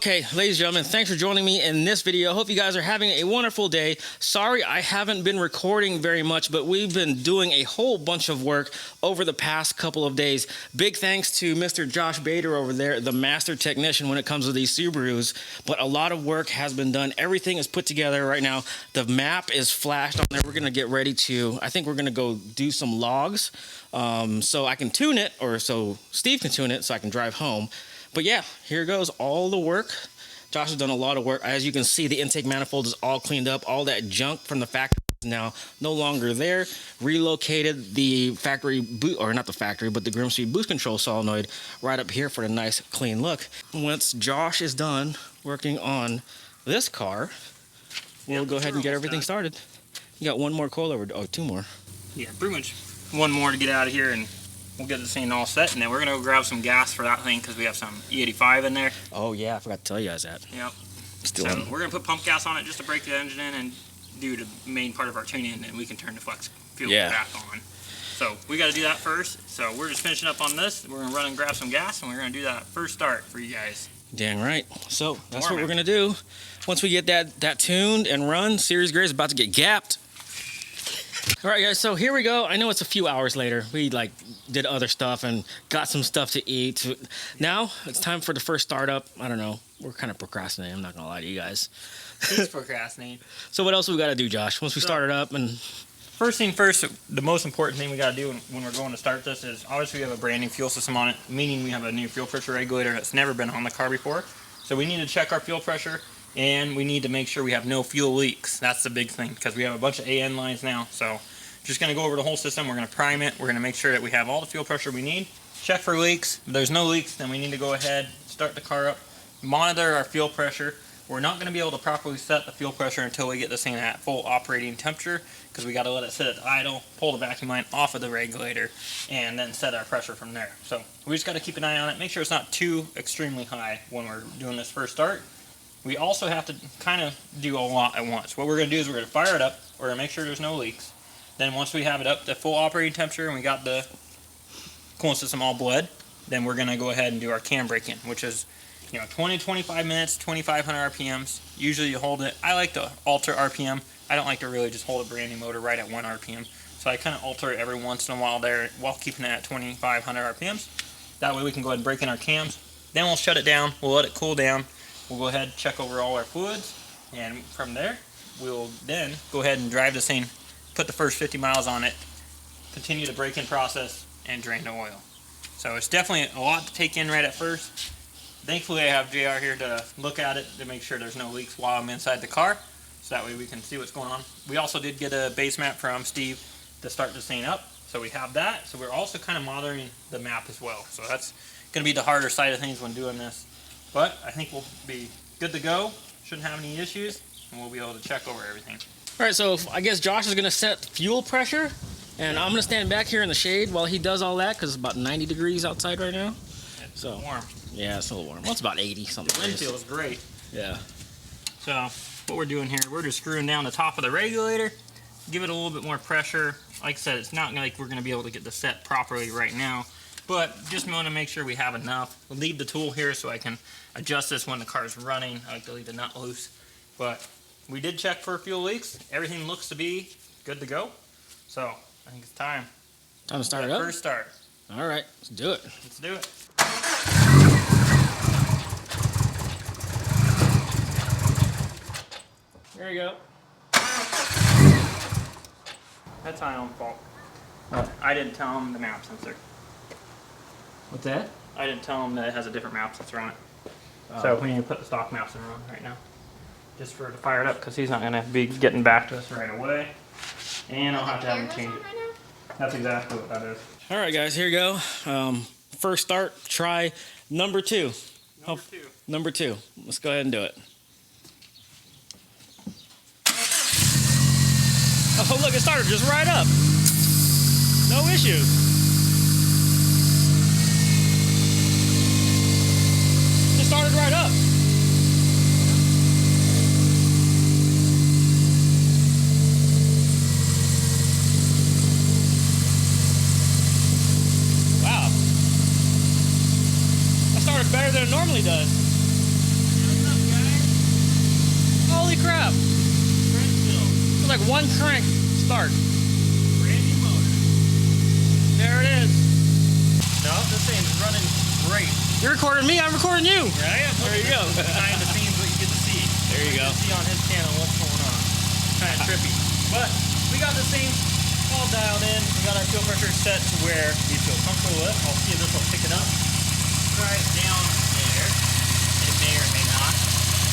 Okay, ladies and gentlemen, thanks for joining me in this video. Hope you guys are having a wonderful day. Sorry I haven't been recording very much, but we've been doing a whole bunch of work over the past couple of days. Big thanks to Mr. Josh Bader over there, the master technician when it comes to these Subarus. But a lot of work has been done. Everything is put together right now. The map is flashed on there. We're going to get ready to, I think we're going to go do some logs so I can tune it, or so Steve can tune it so I can drive home. But yeah, here goes all the work. Josh has done a lot of work. As you can see, the intake manifold is all cleaned up. All that junk from the factory is now no longer there. Relocated the factory boot, or not the factory, but the Grimsby boost control solenoid right up here for a nice clean look. Once Josh is done working on this car, we'll go ahead and get everything started. You got one more coilover, oh, two more. Yeah, pretty much one more to get out of here, and we'll get this thing all set, and then we're going to go grab some gas for that thing because we have some E85 in there. Oh yeah, I forgot to tell you guys that. Yep. Still so we're going to put pump gas on it just to break the engine in and do the main part of our tuning, and then we can turn the flex fuel back on. So we got to do that first. So we're just finishing up on this. We're going to run and grab some gas, and we're going to do that first start for you guys. Dang right. So that's what we're going to do. Once we get that tuned and run, Series Gray is about to get gapped. All right, guys, so here we go. I know it's a few hours later. We did other stuff and got some stuff to eat. Now it's time for the first startup. I don't know. We're kind of procrastinating. I'm not going to lie to you guys. He's procrastinating. So what else we got to do, Josh? Once we start it up and... First thing first, the most important thing we got to do when we're going to start this is obviously we have a brand new fuel system on it, meaning we have a new fuel pressure regulator that's never been on the car before. So we need to check our fuel pressure. And we need to make sure we have no fuel leaks. That's the big thing because we have a bunch of AN lines now. So just going to go over the whole system. We're going to prime it. We're going to make sure that we have all the fuel pressure we need. Check for leaks. If there's no leaks, then we need to go ahead, start the car up, monitor our fuel pressure. We're not going to be able to properly set the fuel pressure until we get this thing at full operating temperature because we got to let it sit at idle, pull the vacuum line off of the regulator, and then set our pressure from there. So we just got to keep an eye on it. Make sure it's not too extremely high when we're doing this first start. We also have to kind of do a lot at once. What we're going to do is we're going to fire it up. We're going to make sure there's no leaks. Then once we have it up to full operating temperature and we got the coolant system all bled, then we're going to go ahead and do our cam break-in, which is 20-25 minutes, 2,500 RPMs. Usually you hold it. I like to alter RPM. I don't like to really just hold a brand new motor right at 1 RPM. So I kind of alter it every once in a while there while keeping it at 2,500 RPMs. That way we can go ahead and break in our cams. Then we'll shut it down. We'll let it cool down. We'll go ahead and check over all our fluids, and from there, we'll then go ahead and drive this thing, put the first 50 miles on it, continue the break-in process, and drain the oil. So it's definitely a lot to take in right at first. Thankfully, I have JR here to look at it to make sure there's no leaks while I'm inside the car, so that way we can see what's going on. We also did get a base map from Steve to start this thing up, so we have that. So we're also kind of monitoring the map as well. So that's going to be the harder side of things when doing this. But I think we'll be good to go. Shouldn't have any issues, and we'll be able to check over everything. All right, so I guess Josh is going to set fuel pressure, and I'm going to stand back here in the shade while he does all that because it's about 90 degrees outside right now. It's warm. Yeah, it's a little warm. Well, it's about 80 something. The wind feels great. Yeah. So what we're doing here, we're just screwing down the top of the regulator, give it a little bit more pressure. Like I said, it's not like we're going to be able to get the set properly right now. But just want to make sure we have enough. We'll leave the tool here so I can adjust this when the car's running. I like to leave the nut loose. But we did check for fuel leaks. Everything looks to be good to go. So I think it's time. Time to start it up? First start. All right, let's do it. Let's do it. There you go. That's my own fault. I didn't tell him the map sensor. What's that? I didn't tell him that it has a different map sensor on it. So we need to put the stock map sensor on right now. Just for it to fire it up because he's not going to be getting back to us right away. And I'll have to have him change it. That's exactly what that is. All right, guys, here you go. First start, try number 2. Number two. Let's go ahead and do it. Oh, look, it started just right up. No issues. Started right up. Wow. That started better than it normally does. like one crank start. Brand new motor. There it is. No, this thing's running great. You're recording me, I'm recording you. Yeah, yeah. There you go. Behind the scenes, what you get to see. There you go. See on his channel what's going on. Kind of trippy. But we got this thing all dialed in. We got our fuel pressure set to where we feel comfortable with. I'll see if this will pick it up. Right down there. It may or may not.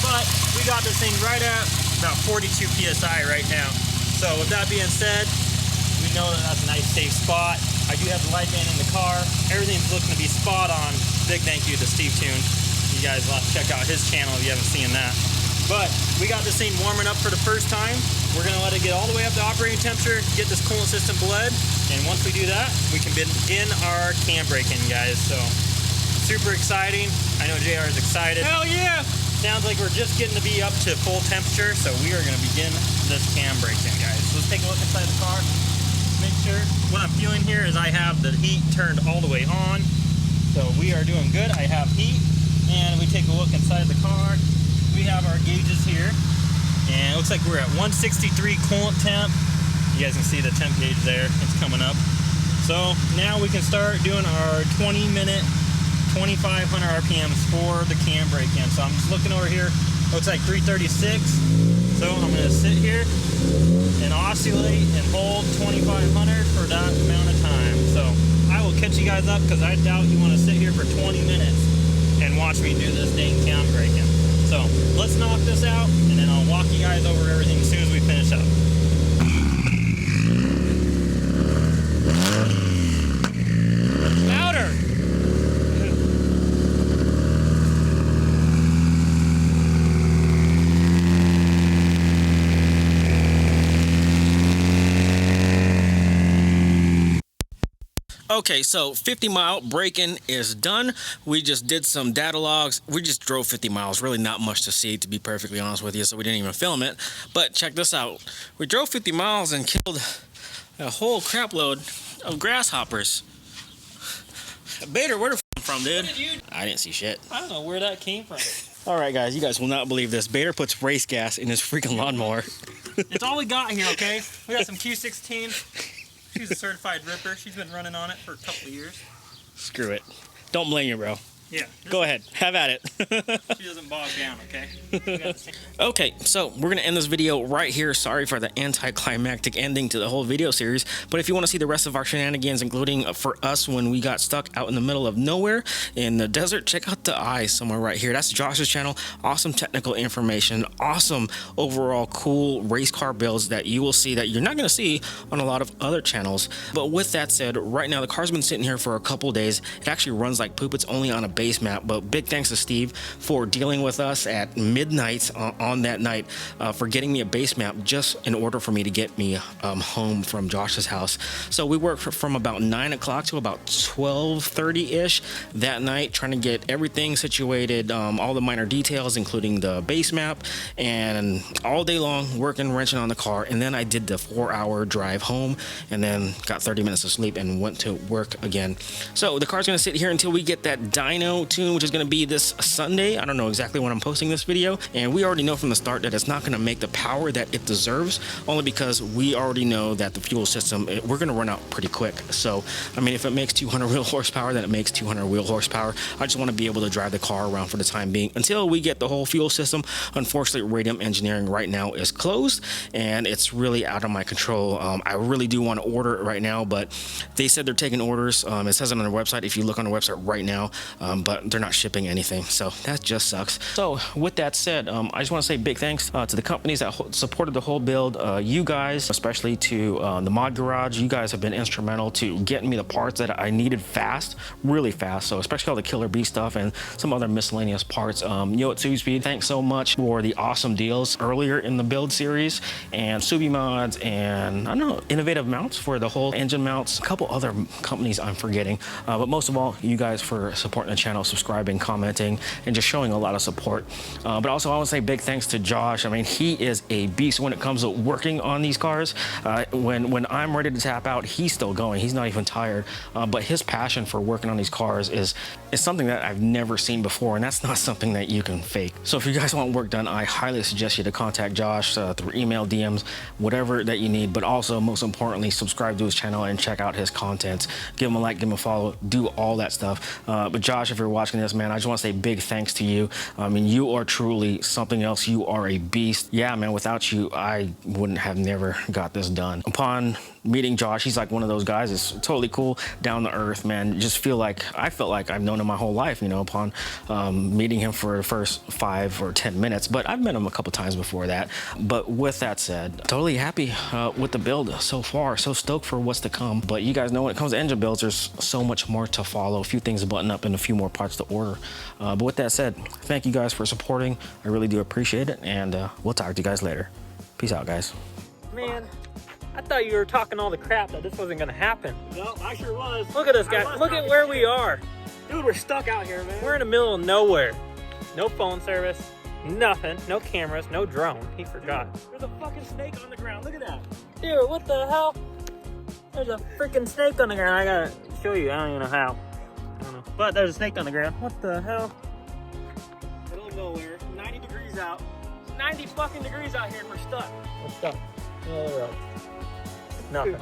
But we got this thing right at about 42 PSI right now. So with that being said, we know that that's a nice safe spot. I do have the light band in the car. Everything's looking to be spot on. Big thank you to Steve Tune. You guys will have to check out his channel if you haven't seen that. But we got this thing warming up for the first time. We're gonna let it get all the way up to operating temperature, get this coolant system bled, and once we do that, we can begin our cam braking, guys. So super exciting. I know JR is excited. Hell yeah! Sounds like we're just getting to be up to full temperature, so we are gonna begin this cam braking, guys. So let's take a look inside the car. Make sure what I'm feeling here is I have the heat turned all the way on. So we are doing good. I have heat, and we take a look inside the car. We have our gauges here, and it looks like we're at 163 coolant temp. You guys can see the temp gauge there. It's coming up. So now we can start doing our 20-minute, 2,500 RPMs for the cam brake in. So I'm just looking over here. Looks like 336. So I'm going to sit here and oscillate and hold 2,500 for that amount of time. So I will catch you guys up because I doubt you want to sit here for 20 minutes and watch me do this dang cam braking. So let's knock this out, and then I'll walk you guys over everything as soon as we finish up. Louder! Okay, so 50-mile break-in is done. We just did some data logs. We just drove 50 miles. Really not much to see, to be perfectly honest with you, so we didn't even film it. But check this out. We drove 50 miles and killed a whole crap load of grasshoppers. Bader, where the f from, dude? I didn't see shit. I don't know where that came from. All right, guys, you guys will not believe this. Bader puts race gas in his freaking lawnmower. It's all we got here, okay? We got some Q16. She's a certified ripper. She's been running on it for a couple of years. Screw it. Don't blame you, bro. Yeah. Go ahead. Have at it. She doesn't bog down, okay? Okay, so we're going to end this video right here. Sorry for the anticlimactic ending to the whole video series. But if you want to see the rest of our shenanigans, including for us when we got stuck out in the middle of nowhere in the desert, check out the eye somewhere right here. That's Josh's channel. Awesome technical information. Awesome overall cool race car builds that you will see that you're not going to see on a lot of other channels. But with that said, right now the car's been sitting here for a couple days. It actually runs like poop. It's only on a base map, but big thanks to Steve for dealing with us at midnight on that night for getting me a base map just in order for me to get me home from Josh's house. So we worked from about 9 o'clock to about 12:30-ish that night trying to get everything situated, all the minor details including the base map, and all day long working, wrenching on the car. And then I did the 4-hour drive home and then got 30 minutes of sleep and went to work again. So the car's gonna sit here until we get that dyno tune, which is going to be this Sunday. I don't know exactly when I'm posting this video, and we already know from the start that it's not going to make the power that it deserves, only because we already know that the fuel system, we're going to run out pretty quick. So I mean, if it makes 200 wheel horsepower, then it makes 200 wheel horsepower. I just want to be able to drive the car around for the time being until we get the whole fuel system. Unfortunately, Radium Engineering right now is closed, and it's really out of my control. I really do want to order it right now, but they said they're taking orders. It says it on their website if you look on the website right now, but they're not shipping anything, so that just sucks. So with that said, I just want to say big thanks to the companies that supported the whole build. You guys, especially to the Mod Garage, you guys have been instrumental to getting me the parts that I needed fast, really fast. So especially all the Killer Bee stuff and some other miscellaneous parts. Yo at Subspeed, thanks so much for the awesome deals earlier in the build series, and Subi Mods, and I don't know, Innovative Mounts for the whole engine mounts. A couple other companies I'm forgetting, but most of all, you guys for supporting the channel. channel, subscribing, commenting, and just showing a lot of support. But also I want to say big thanks to Josh. I mean, he is a beast when it comes to working on these cars. When I'm ready to tap out, he's still going. He's not even tired. But his passion for working on these cars is something that I've never seen before, and that's not something that you can fake. So if you guys want work done, I highly suggest you to contact Josh through email, DMs, whatever that you need. But also, most importantly, subscribe to his channel and check out his content. Give him a like, give him a follow, do all that stuff. But Josh, if you're watching this, man, I just want to say big thanks to you. I mean, you are truly something else. You are a beast. Yeah, man, without you, I wouldn't have never got this done. Upon meeting Josh, he's like one of those guys. It's totally cool, down to earth, man. I felt like I've known him my whole life, you know, upon meeting him for the first 5 or 10 minutes. But I've met him a couple times before that. But with that said, totally happy with the build so far. So stoked for what's to come. But you guys know when it comes to engine builds, there's so much more to follow, a few things to button up and a few more parts to order. But with that said, thank you guys for supporting. I really do appreciate it, and we'll talk to you guys later. Peace out, guys. Man, I thought you were talking all the crap that this wasn't gonna happen. No, I sure was. Look at us, guys. Look at where we are. Dude, we're stuck out here, man. We're in the middle of nowhere. No phone service, nothing, no cameras, no drone. He forgot. There's a fucking snake on the ground. Look at that. Dude, what the hell? There's a freaking snake on the ground. I gotta show you. I don't even know how. I don't know. But there's a snake on the ground. What the hell? Middle of nowhere. 90 degrees out. 90 fucking degrees out here and we're stuck. We're stuck. Middle of the road. Nothing.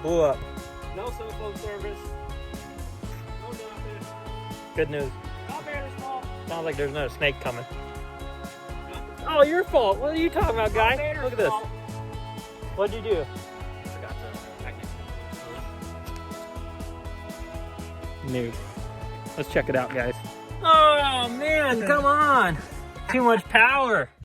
Blew up. No cell phone service. No nothing. Good news. Not very small. Sounds like there's another snake coming. Oh, your fault. What are you talking about, guy? Look at this. What'd you do? Forgot to pack it. New. Let's check it out, guys. Oh man, come on. Too much power.